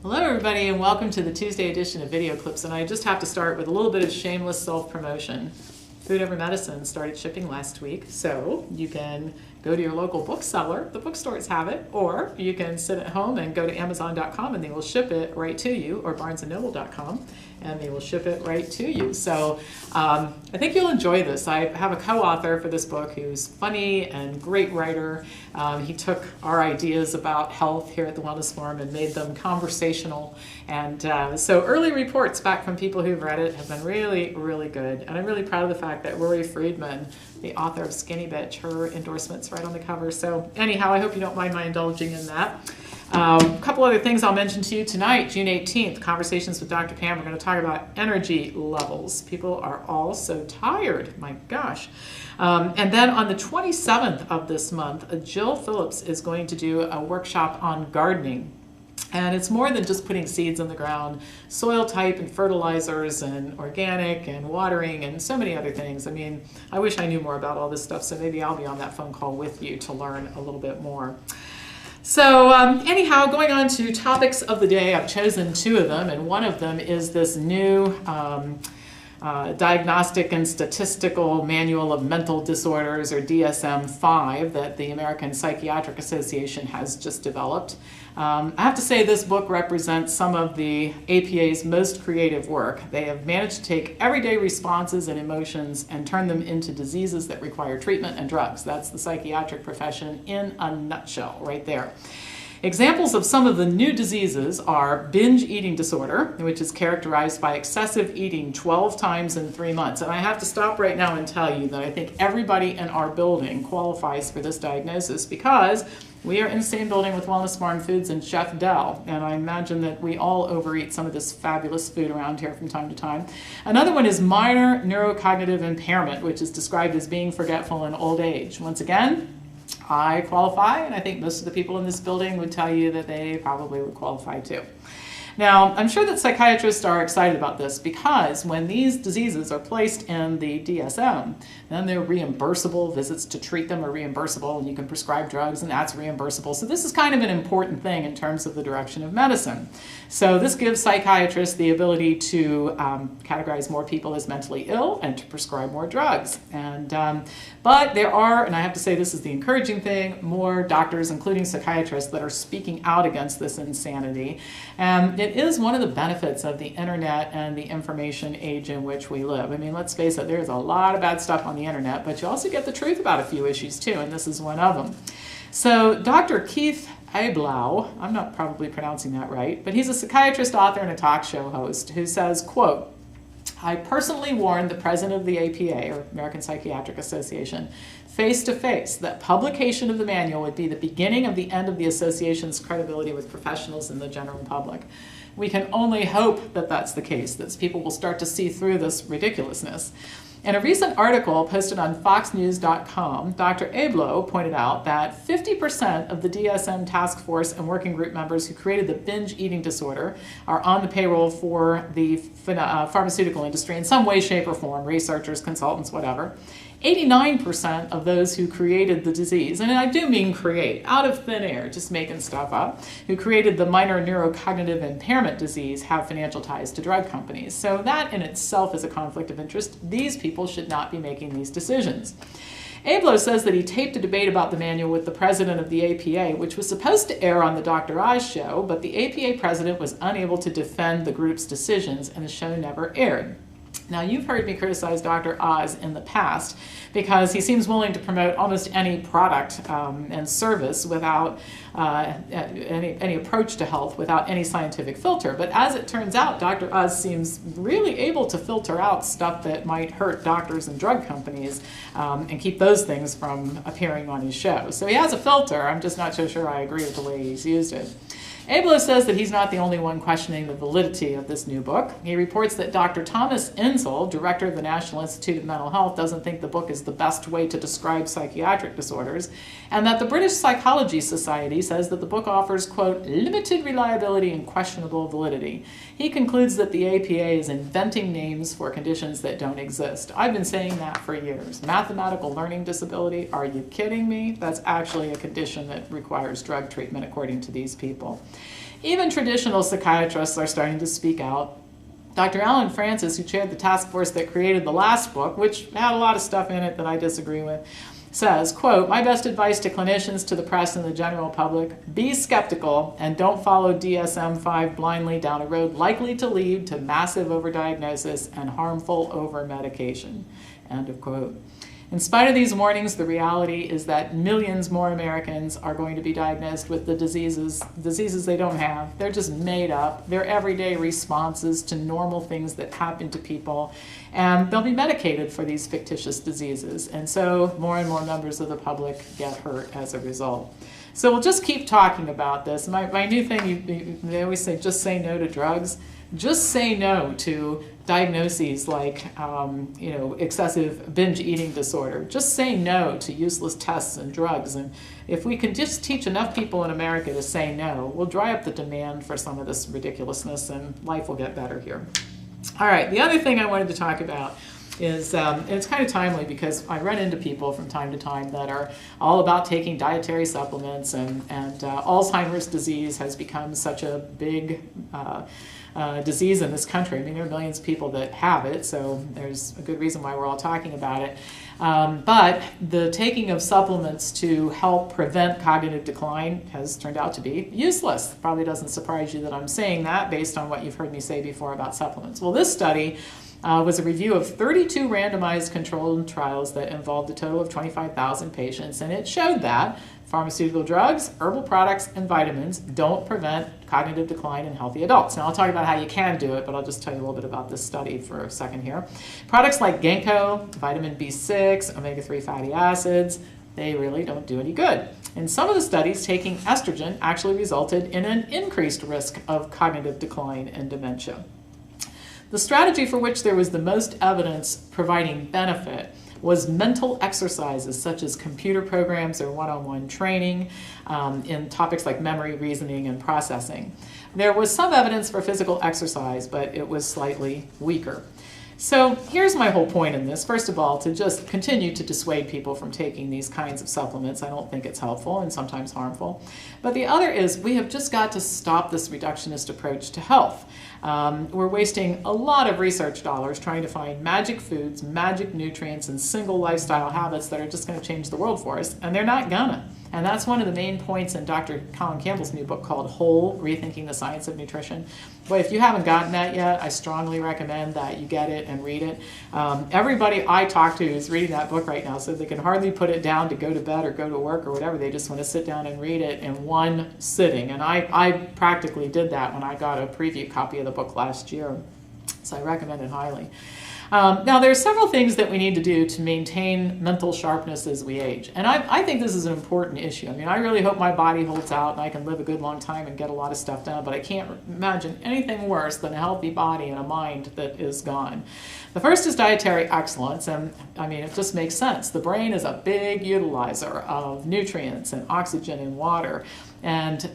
Hello everybody and welcome to the Tuesday edition of Video Clips, and I just have to start with a little bit of shameless self-promotion. Food Over Medicine started shipping last week, so you can go to your local bookseller, the bookstores have it, or you can sit at home and go to Amazon.com and they will ship it right to you, or BarnesandNoble.com, and they will ship it right to you. So I think you'll enjoy this. I have a co-author for this book who's funny and great writer. He took our ideas about health here at the Wellness Forum and made them conversational. And so early reports back from people who've read it have been really, really good. And I'm really proud of the fact that Rory Friedman, the author of Skinny Bitch, her endorsement's right on the cover. So anyhow, I hope you don't mind my indulging in that. A couple other things I'll mention to you tonight, June 18th, Conversations with Dr. Pam. We're going to talk about energy levels. People are all so tired, my gosh. And then on the 27th of this month, Jill Phillips is going to do a workshop on gardening. And it's more than just putting seeds in the ground, soil type and fertilizers and organic and watering and so many other things. I mean, I wish I knew more about all this stuff, so maybe I'll be on that phone call with you to learn a little bit more. So anyhow, going on to topics of the day, I've chosen two of them, and one of them is this new Diagnostic and Statistical Manual of Mental Disorders, or DSM-5, that the American Psychiatric Association has just developed. I have to say this book represents some of the APA's most creative work. They have managed to take everyday responses and emotions and turn them into diseases that require treatment and drugs. That's the psychiatric profession in a nutshell right there. Examples of some of the new diseases are binge eating disorder, which is characterized by excessive eating 12 times in 3 months. And I have to stop right now and tell you that I think everybody in our building qualifies for this diagnosis because we are in the same building with Wellness Forum Foods and Chef Dell, and I imagine that we all overeat some of this fabulous food around here from time to time. Another one is minor neurocognitive impairment, which is described as being forgetful in old age. Once again, I qualify, and I think most of the people in this building would tell you that they probably would qualify too. Now, I'm sure that psychiatrists are excited about this because when these diseases are placed in the DSM, then they're reimbursable. Visits to treat them are reimbursable, and you can prescribe drugs, and that's reimbursable. So this is kind of an important thing in terms of the direction of medicine. So this gives psychiatrists the ability to categorize more people as mentally ill and to prescribe more drugs. But there are, and I have to say this is the encouraging thing, more doctors, including psychiatrists, that are speaking out against this insanity. And it is one of the benefits of the internet and the information age in which we live. I mean, let's face it, there's a lot of bad stuff on the internet, but you also get the truth about a few issues too, and this is one of them. So Dr. Keith Ablow, I'm not probably pronouncing that right, but he's a psychiatrist, author, and a talk show host who says, quote, I personally warned the president of the APA, or American Psychiatric Association, face-to-face that publication of the manual would be the beginning of the end of the association's credibility with professionals and the general public. We can only hope that that's the case, that people will start to see through this ridiculousness. In a recent article posted on foxnews.com, Dr. Ablow pointed out that 50% of the DSM task force and working group members who created the binge eating disorder are on the payroll for the pharmaceutical industry in some way, shape, or form, researchers, consultants, whatever. 89% of those who created the disease, and I do mean create, out of thin air, just making stuff up, who created the minor neurocognitive impairment disease have financial ties to drug companies. So that in itself is a conflict of interest. These people should not be making these decisions. Ablow says that he taped a debate about the manual with the president of the APA, which was supposed to air on the Dr. Oz show, but the APA president was unable to defend the group's decisions, and the show never aired. Now, you've heard me criticize Dr. Oz in the past because he seems willing to promote almost any product and service without any approach to health without any scientific filter. But as it turns out, Dr. Oz seems really able to filter out stuff that might hurt doctors and drug companies and keep those things from appearing on his show. So he has a filter. I'm just not so sure I agree with the way he's used it. Ablow says that he's not the only one questioning the validity of this new book. He reports that Dr. Thomas Insel, director of the National Institute of Mental Health, doesn't think the book is the best way to describe psychiatric disorders, and that the British Psychology Society says that the book offers, quote, limited reliability and questionable validity. He concludes that the APA is inventing names for conditions that don't exist. I've been saying that for years. Mathematical learning disability, are you kidding me? That's actually a condition that requires drug treatment according to these people. even traditional psychiatrists are starting to speak out. Dr. Alan Francis, who chaired the task force that created the last book, which had a lot of stuff in it that I disagree with, says, quote, "My best advice to clinicians, to the press, and the general public, be skeptical and don't follow DSM-5 blindly down a road likely to lead to massive overdiagnosis and harmful overmedication." End of quote. In spite of these warnings, the reality is that millions more Americans are going to be diagnosed with the diseases they don't have. They're just made up. They're everyday responses to normal things that happen to people. And they'll be medicated for these fictitious diseases. And so more and more members of the public get hurt as a result. So we'll just keep talking about this. My new thing, they always say, just say no to drugs. Just say no to diagnoses like excessive binge eating disorder. Just say no to useless tests and drugs. And if we can just teach enough people in America to say no, we'll dry up the demand for some of this ridiculousness and life will get better here. All right, the other thing I wanted to talk about is, and it's kind of timely because I run into people from time to time that are all about taking dietary supplements, and Alzheimer's disease has become such a big disease in this country. I mean, there are millions of people that have it, so there's a good reason why we're all talking about it. But the taking of supplements to help prevent cognitive decline has turned out to be useless. Probably doesn't surprise you that I'm saying that based on what you've heard me say before about supplements. Well, this study was a review of 32 randomized controlled trials that involved a total of 25,000 patients, and it showed that pharmaceutical drugs, herbal products, and vitamins don't prevent cognitive decline in healthy adults. Now, I'll talk about how you can do it, but I'll just tell you a little bit about this study for a second here. Products like ginkgo, vitamin B6, omega-3 fatty acids, they really don't do any good. In some of the studies, taking estrogen actually resulted in an increased risk of cognitive decline and dementia. The strategy for which there was the most evidence providing benefit was mental exercises such as computer programs or one-on-one training in topics like memory, reasoning, and processing. There was some evidence for physical exercise, but it was slightly weaker. So here's my whole point in this. First of all, to just continue to dissuade people from taking these kinds of supplements. I don't think it's helpful and sometimes harmful. But the other is we have just got to stop this reductionist approach to health. We're wasting a lot of research dollars trying to find magic foods, magic nutrients, and single lifestyle habits that are just going to change the world for us, and they're not gonna. And that's one of the main points in Dr. Colin Campbell's new book called Whole, Rethinking the Science of Nutrition. But if you haven't gotten that yet, I strongly recommend that you get it and read it. Everybody I talk to is reading that book right now, so they can hardly put it down to go to bed or go to work or whatever. They just want to sit down and read it in one sitting. And I practically did that when I got a preview copy of the book last year. So I recommend it highly. Now, there are several things that we need to do to maintain mental sharpness as we age. And I think this is an important issue. I mean, I really hope my body holds out and I can live a good long time and get a lot of stuff done, but I can't imagine anything worse than a healthy body and a mind that is gone. The first is dietary excellence, and I mean, it just makes sense. The brain is a big utilizer of nutrients and oxygen and water. And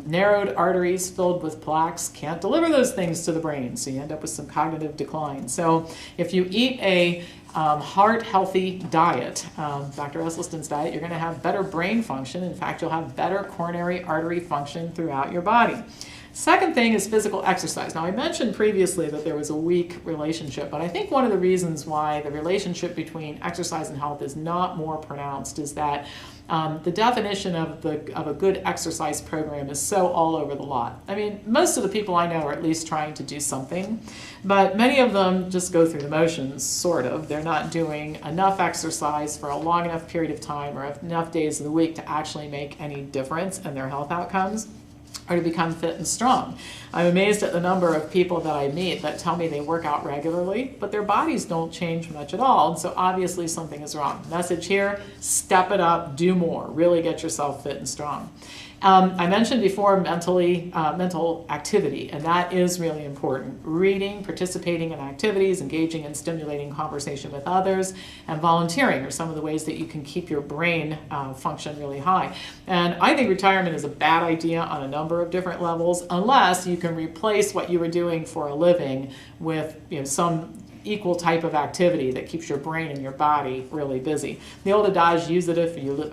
narrowed arteries filled with plaques can't deliver those things to the brain, so you end up with some cognitive decline. So if you eat a heart-healthy diet, Dr. Esselstyn's diet, you're going to have better brain function. In fact, you'll have better coronary artery function throughout your body. Second thing is physical exercise. Now, I mentioned previously that there was a weak relationship, but I think one of the reasons why the relationship between exercise and health is not more pronounced is that the definition of a good exercise program is so all over the lot. I mean, most of the people I know are at least trying to do something, but many of them just go through the motions, sort of. They're not doing enough exercise for a long enough period of time or enough days of the week to actually make any difference in their health outcomes or to become fit and strong. I'm amazed at the number of people that I meet that tell me they work out regularly, but their bodies don't change much at all, and so obviously something is wrong. Message here, step it up, do more, really get yourself fit and strong. I mentioned before mental activity, and that is really important. Reading, participating in activities, engaging in stimulating conversation with others, and volunteering are some of the ways that you can keep your brain function really high. And I think retirement is a bad idea on a number of different levels, unless you can replace what you were doing for a living with some equal type of activity that keeps your brain and your body really busy. The old adage, use it if you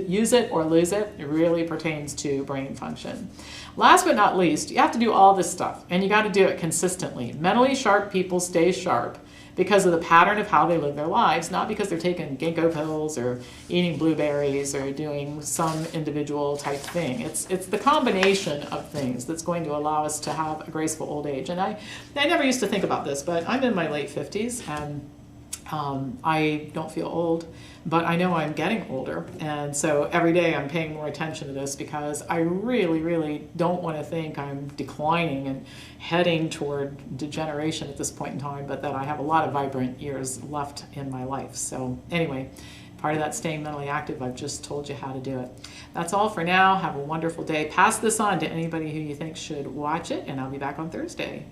use it or lose it, it really pertains to brain function. Last but not least, you have to do all this stuff, and you got to do it consistently. Mentally sharp people stay sharp because of the pattern of how they live their lives, not because they're taking ginkgo pills or eating blueberries or doing some individual type thing. It's the combination of things that's going to allow us to have a graceful old age. And I never used to think about this, but I'm in my late 50s, and I don't feel old, but I know I'm getting older, and so every day I'm paying more attention to this because I really, really don't want to think I'm declining and heading toward degeneration at this point in time, but that I have a lot of vibrant years left in my life. So anyway, part of that staying mentally active, I've just told you how to do it. That's all for now. Have a wonderful day. Pass this on to anybody who you think should watch it, and I'll be back on Thursday.